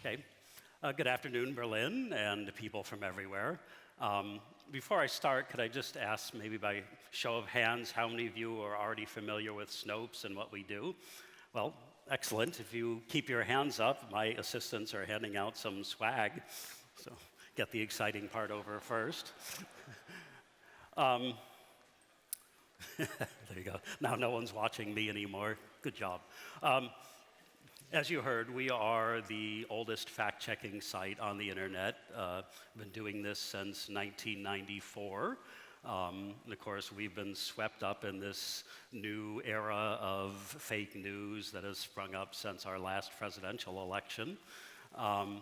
Okay. Good afternoon, Berlin, and people from everywhere. Before I start, could I just ask, maybe by show of hands, how many of you are already familiar with Snopes and what we do? Well, excellent. If you keep your hands up, my assistants are handing out some swag, so get the exciting part over first. There you go. Now no one's watching me anymore. Good job. As you heard, we are the oldest fact-checking site on the internet. Been doing this since 1994. And of course, we've been swept up in this new era of fake news that has sprung up since our last presidential election. Of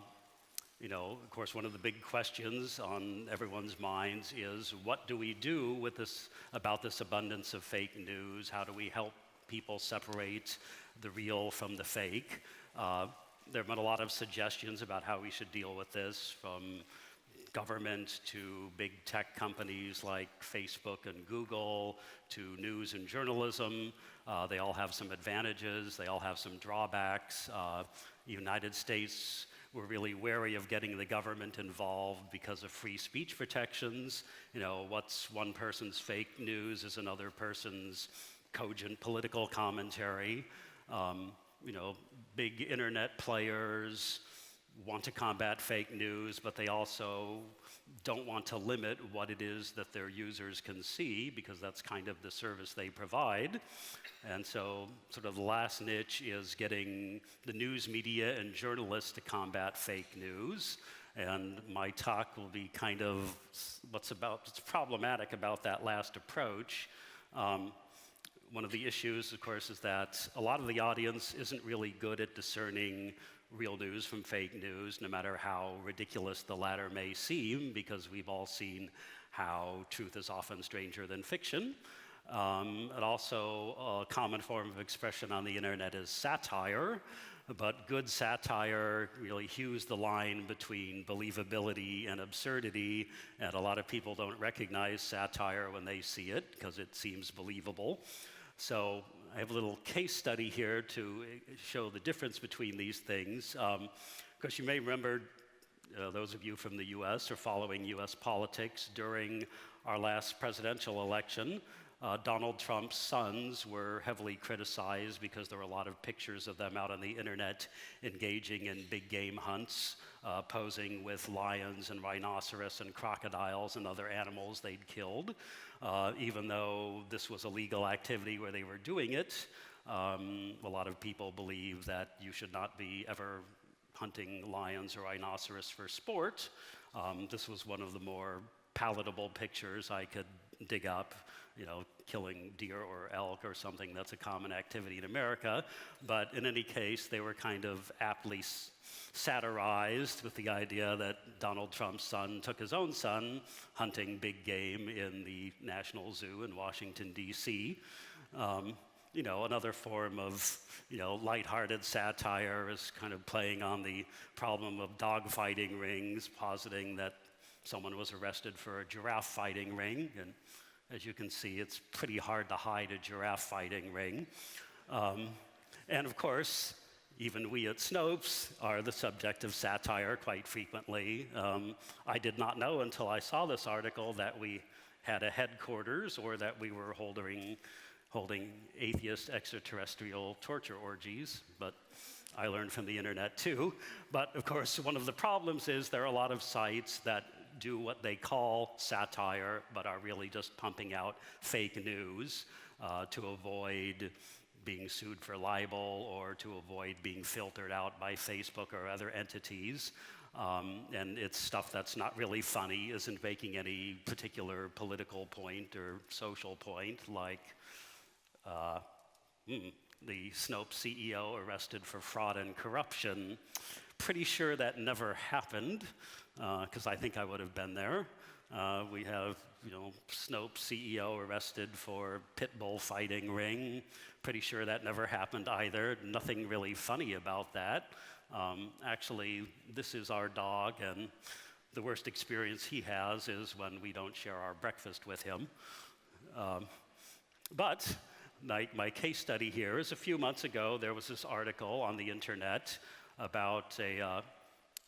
course, one of the big questions on everyone's minds is, what do we do with this, about this abundance of fake news? How do we help people separate the real from the fake? There have been a lot of suggestions about how we should deal with this, from government to big tech companies like Facebook and Google, to news and journalism. They all have some advantages, they all have some drawbacks. The United States, we're really wary of getting the government involved because of free speech protections. What's one person's fake news is another person's cogent political commentary. Big internet players want to combat fake news, but they also don't want to limit what it is that their users can see, because that's kind of the service they provide. And so sort of the last niche is getting the news media and journalists to combat fake news. And my talk will be kind of what's problematic about that last approach. One of the issues, of course, is that a lot of the audience isn't really good at discerning real news from fake news, no matter how ridiculous the latter may seem, because we've all seen how truth is often stranger than fiction. And also, a common form of expression on the internet is satire, but good satire really hews the line between believability and absurdity, and a lot of people don't recognize satire when they see it, because it seems believable. So I have a little case study here to show the difference between these things. Because you may remember, those of you from the US or following US politics, during our last presidential election, Donald Trump's sons were heavily criticized because there were a lot of pictures of them out on the internet engaging in big game hunts, posing with lions and rhinoceros and crocodiles and other animals they'd killed. Even though this was a legal activity where they were doing it, a lot of people believe that you should not be ever hunting lions or rhinoceros for sport. This was one of the more palatable pictures I could dig up, killing deer or elk or something that's a common activity in America. But in any case, they were kind of aptly satirized with the idea that Donald Trump's son took his own son hunting big game in the National Zoo in Washington, D.C. Another form of, lighthearted satire is kind of playing on the problem of dog-fighting rings, positing that someone was arrested for a giraffe fighting ring. And as you can see, it's pretty hard to hide a giraffe fighting ring. And of course, even we at Snopes are the subject of satire quite frequently. I did not know until I saw this article that we had a headquarters, or that we were holding atheist extraterrestrial torture orgies, but I learned from the internet too. But of course, one of the problems is there are a lot of sites that do what they call satire, but are really just pumping out fake news to avoid being sued for libel, or to avoid being filtered out by Facebook or other entities. And it's stuff that's not really funny, isn't making any particular political point or social point, like the Snopes CEO arrested for fraud and corruption. Pretty sure that never happened, because I think I would have been there. We have, Snopes CEO arrested for pit bull fighting ring. Pretty sure that never happened either. Nothing really funny about that. Actually, this is our dog, and the worst experience he has is when we don't share our breakfast with him. But my case study here is a few months ago, there was this article on the internet about a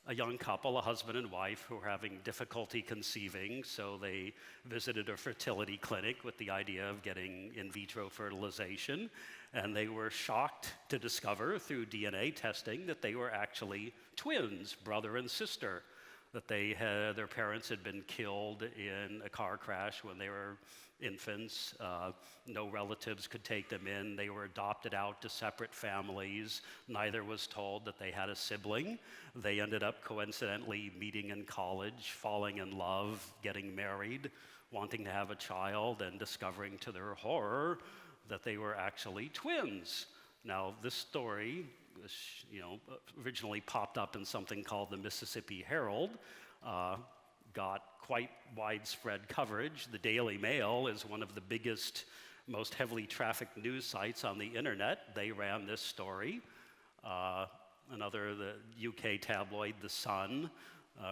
a young couple, a husband and wife, who were having difficulty conceiving, so they visited a fertility clinic with the idea of getting in vitro fertilization, and they were shocked to discover through DNA testing that they were actually twins, brother and sister, that their parents had been killed in a car crash when they were infants. No relatives could take them in. They were adopted out to separate families. Neither was told that they had a sibling. They ended up coincidentally meeting in college, falling in love, getting married, wanting to have a child, and discovering to their horror that they were actually twins. Now, this story, originally popped up in something called the Mississippi Herald, got quite widespread coverage. The Daily Mail is one of the biggest, most heavily trafficked news sites on the internet. They ran this story. The UK tabloid, The Sun,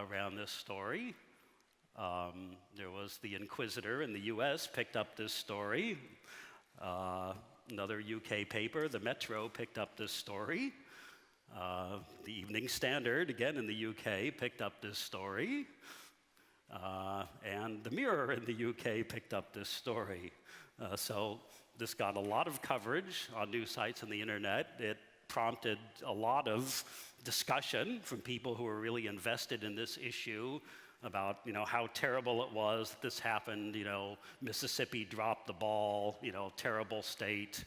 ran this story. There was the Inquisitor in the US picked up this story. Another UK paper, the Metro, picked up this story. The Evening Standard, again in the UK, picked up this story. And the Mirror in the UK picked up this story. So this got a lot of coverage on news sites and the internet. It prompted a lot of discussion from people who were really invested in this issue about how terrible it was that this happened. Mississippi dropped the ball, terrible state,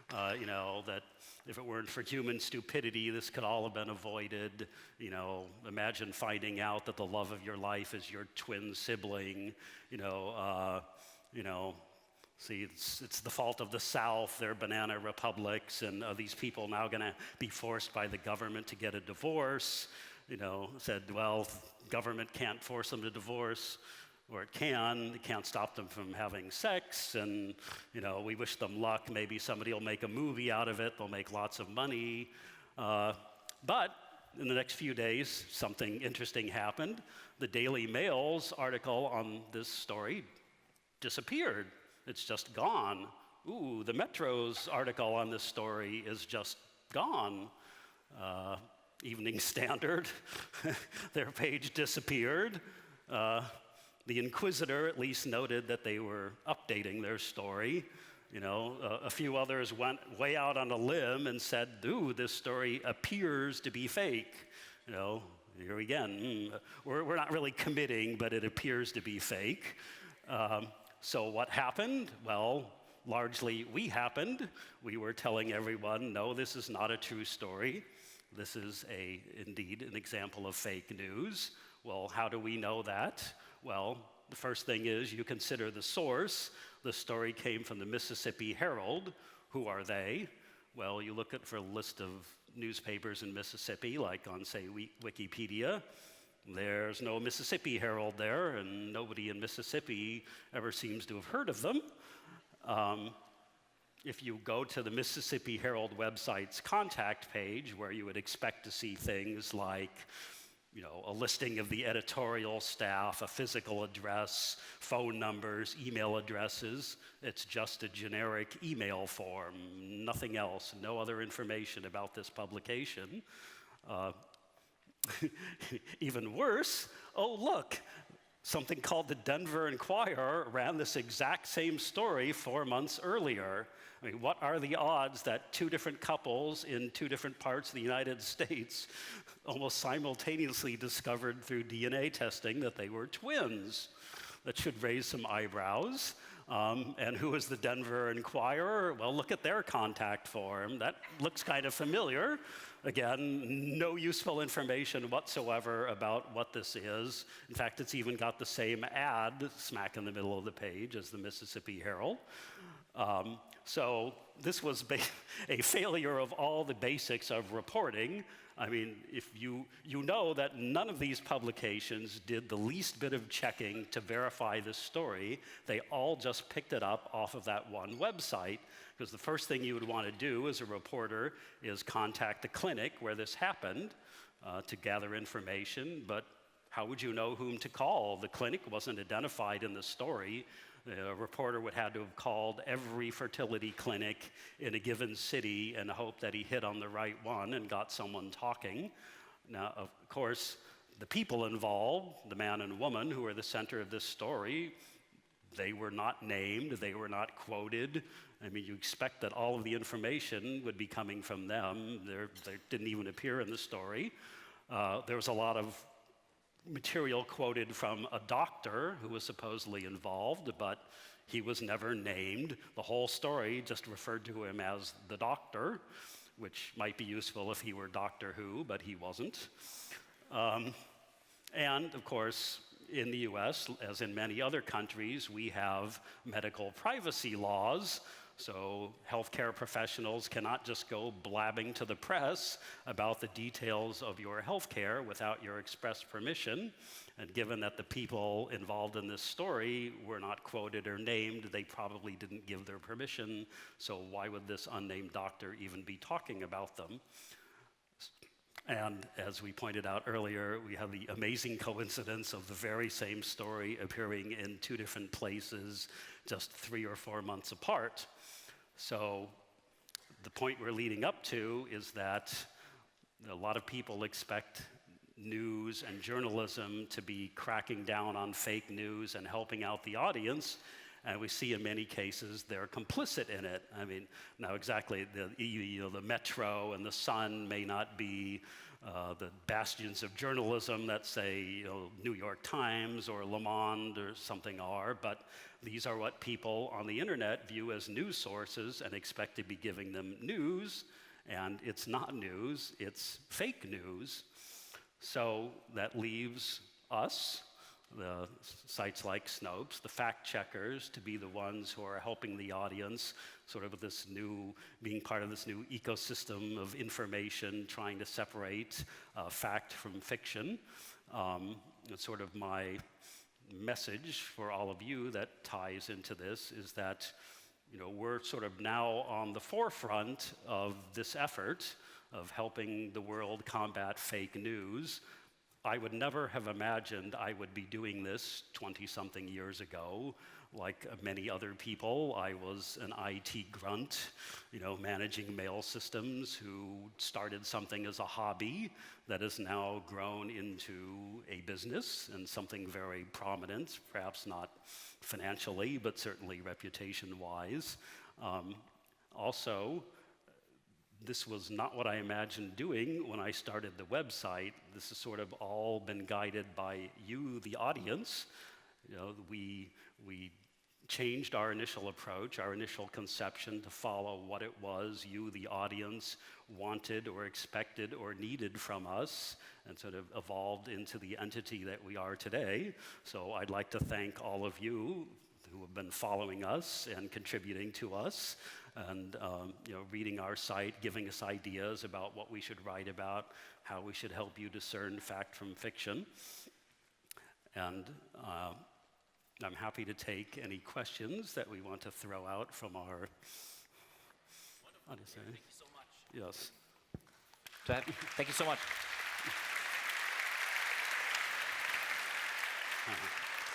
that if it weren't for human stupidity, this could all have been avoided. Imagine finding out that the love of your life is your twin sibling. See, it's the fault of the South. They're banana republics, and are these people now going to be forced by the government to get a divorce? Said, well, government can't force them to divorce, or it can't stop them from having sex, and we wish them luck. Maybe somebody will make a movie out of it. They'll make lots of money. But in the next few days, something interesting happened. The Daily Mail's article on this story disappeared. It's just gone. Ooh, the Metro's article on this story is just gone. Evening Standard, their page disappeared. The Inquisitor at least noted that they were updating their story. A few others went way out on a limb and said, ooh, this story appears to be fake. Here again, we're not really committing, but it appears to be fake. So what happened? Well, largely we happened. We were telling everyone, no, this is not a true story. This is indeed an example of fake news. Well, how do we know that? Well, the first thing is you consider the source. The story came from the Mississippi Herald. Who are they? Well, you look for a list of newspapers in Mississippi, like on, say, Wikipedia. There's no Mississippi Herald there, and nobody in Mississippi ever seems to have heard of them. If you go to the Mississippi Herald website's contact page, where you would expect to see things like, a listing of the editorial staff, a physical address, phone numbers, email addresses, it's just a generic email form, nothing else, no other information about this publication. Even worse, oh look, something called the Denver Enquirer ran this exact same story 4 months earlier. I mean, what are the odds that two different couples in two different parts of the United States almost simultaneously discovered through DNA testing that they were twins? That should raise some eyebrows. And who is the Denver Enquirer? Well, look at their contact form. That looks kind of familiar. Again, no useful information whatsoever about what this is. In fact, it's even got the same ad smack in the middle of the page as the Mississippi Herald. So this was a failure of all the basics of reporting. I mean, if you know that none of these publications did the least bit of checking to verify this story. They all just picked it up off of that one website, because the first thing you would want to do as a reporter is contact the clinic where this happened to gather information. But how would you know whom to call? The clinic wasn't identified in the story. A reporter would have to have called every fertility clinic in a given city and hope that he hit on the right one and got someone talking. Now, of course, the people involved, the man and woman who are the center of this story, they were not named, they were not quoted. I mean, you expect that all of the information would be coming from them. They didn't even appear in the story. There was a lot of material quoted from a doctor who was supposedly involved, but he was never named. The whole story just referred to him as the doctor, which might be useful if he were Doctor Who, but he wasn't. And of course, in the US, as in many other countries, we have medical privacy laws. So healthcare professionals cannot just go blabbing to the press about the details of your healthcare without your express permission. And given that the people involved in this story were not quoted or named, they probably didn't give their permission. So why would this unnamed doctor even be talking about them? And as we pointed out earlier, we have the amazing coincidence of the very same story appearing in 2 different places just 3 or 4 months apart. So the point we're leading up to is that a lot of people expect news and journalism to be cracking down on fake news and helping out the audience. And we see in many cases they're complicit in it. I mean, now exactly, the Metro and the Sun may not be the bastions of journalism that, say, New York Times or Le Monde or something are, but these are what people on the internet view as news sources and expect to be giving them news, and it's not news, it's fake news. So that leaves us, the sites like Snopes, the fact checkers, to be the ones who are helping the audience sort of with this new, being part of this new ecosystem of information, trying to separate fact from fiction. It's sort of my message for all of you that ties into this is that we're sort of now on the forefront of this effort of helping the world combat fake news. I would never have imagined I would be doing this 20-something years ago. Like many other people, I was an IT grunt, managing mail systems who started something as a hobby that has now grown into a business and something very prominent, perhaps not financially, but certainly reputation-wise. Also, this was not what I imagined doing when I started the website. This has sort of all been guided by you, the audience. We changed our initial approach, our initial conception to follow what it was you, the audience, wanted or expected or needed from us, and sort of evolved into the entity that we are today. So I'd like to thank all of you who have been following us and contributing to us, and reading our site, giving us ideas about what we should write about, how we should help you discern fact from fiction. And I'm happy to take any questions that we want to throw out from our... Wonderful. Thank you so much. Yes. Thank you so much.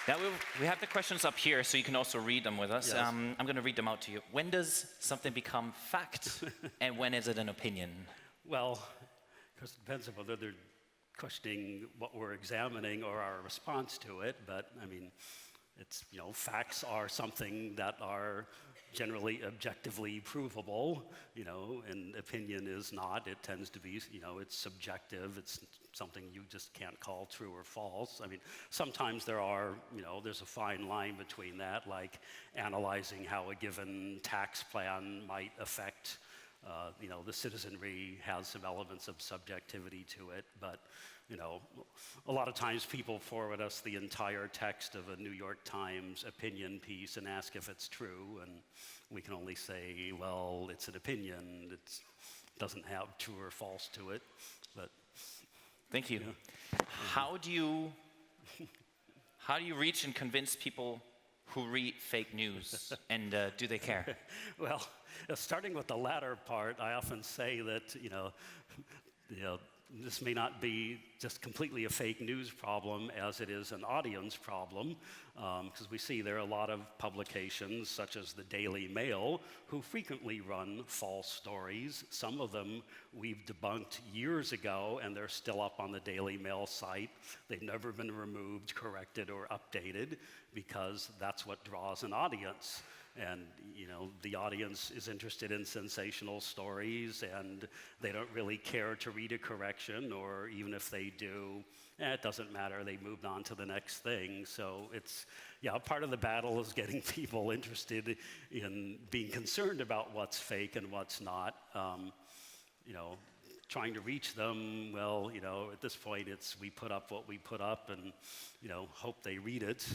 Now we have the questions up here, so you can also read them with us. Yes. I'm going to read them out to you. When does something become fact, and when is it an opinion? Well, because it depends on whether they're questioning what we're examining or our response to it, but I mean, it's, facts are something that are generally objectively provable, and opinion is not. It tends to be, it's subjective. It's something you just can't call true or false. I mean, sometimes there's a fine line between that, like analyzing how a given tax plan might affect, the citizenry has some elements of subjectivity to it, but a lot of times people forward us the entire text of a New York Times opinion piece and ask if it's true, and we can only say, well, it's an opinion. It doesn't have true or false to it. But thank you. How do you reach and convince people who read fake news, and do they care? Well, starting with the latter part, I often say that this may not be just completely a fake news problem as it is an audience problem, because we see there are a lot of publications, such as the Daily Mail, who frequently run false stories. Some of them we've debunked years ago, and they're still up on the Daily Mail site. They've never been removed, corrected, or updated, because that's what draws an audience. And the audience is interested in sensational stories, and they don't really care to read a correction, or even if they do, it doesn't matter, they moved on to the next thing. So it's, part of the battle is getting people interested in being concerned about what's fake and what's not. Trying to reach them, well, at this point we put up what we put up and, hope they read it.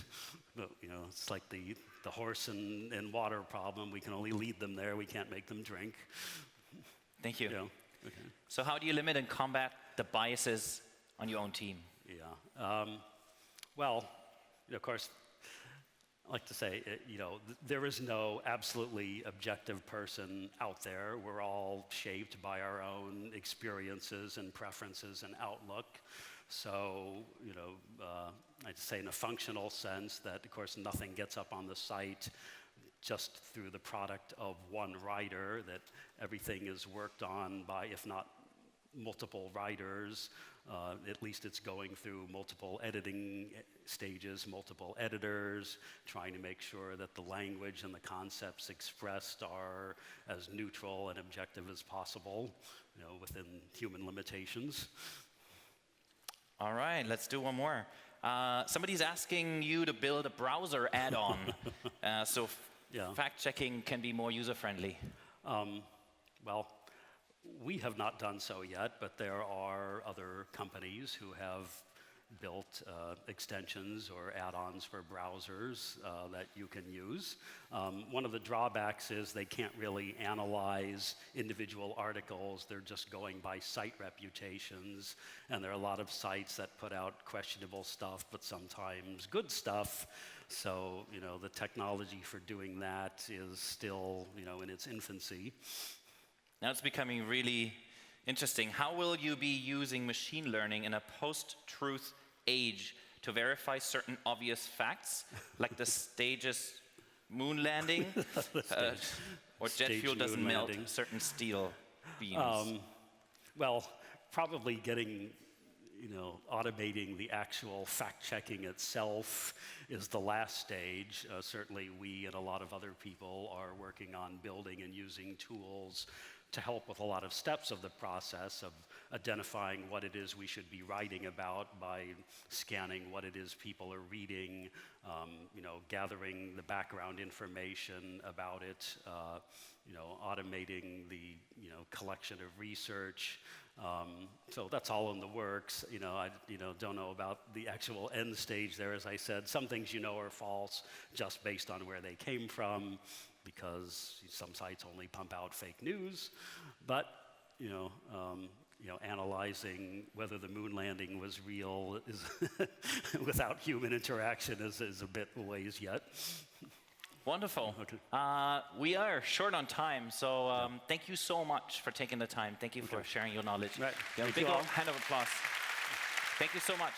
But, it's like the horse and water problem. We can only lead them there. We can't make them drink. Thank you. Okay. So how do you limit and combat the biases on your own team? Yeah. Well, of course, I like to say, there is no absolutely objective person out there. We're all shaped by our own experiences and preferences and outlook. So, I'd say in a functional sense that, of course, nothing gets up on the site just through the product of one writer, that everything is worked on by, if not multiple writers, at least it's going through multiple editing stages, multiple editors, trying to make sure that the language and the concepts expressed are as neutral and objective as possible, within human limitations. All right, let's do one more. Somebody's asking you to build a browser add-on, so fact-checking can be more user-friendly. Well, we have not done so yet, but there are other companies who have built extensions or add-ons for browsers that you can use. One of the drawbacks is they can't really analyze individual articles. They're just going by site reputations, and there are a lot of sites that put out questionable stuff, but sometimes good stuff. So, the technology for doing that is still, in its infancy. Now it's becoming really interesting. How will you be using machine learning in a post-truth age to verify certain obvious facts, like the stage's moon landing, or jet fuel doesn't melt certain steel beams? Well, probably getting, automating the actual fact-checking itself is the last stage. Certainly we and a lot of other people are working on building and using tools to help with a lot of steps of the process of identifying what it is we should be writing about by scanning what it is people are reading, gathering the background information about it, automating the collection of research. So that's all in the works. I don't know about the actual end stage there. As I said, some things are false just based on where they came from, because some sites only pump out fake news. But analyzing whether the moon landing was real is without human interaction is a bit ways yet. Wonderful. Okay. We are short on time, so thank you so much for taking the time. Thank you for sharing your knowledge. Right. A big hand of applause. Thank you so much.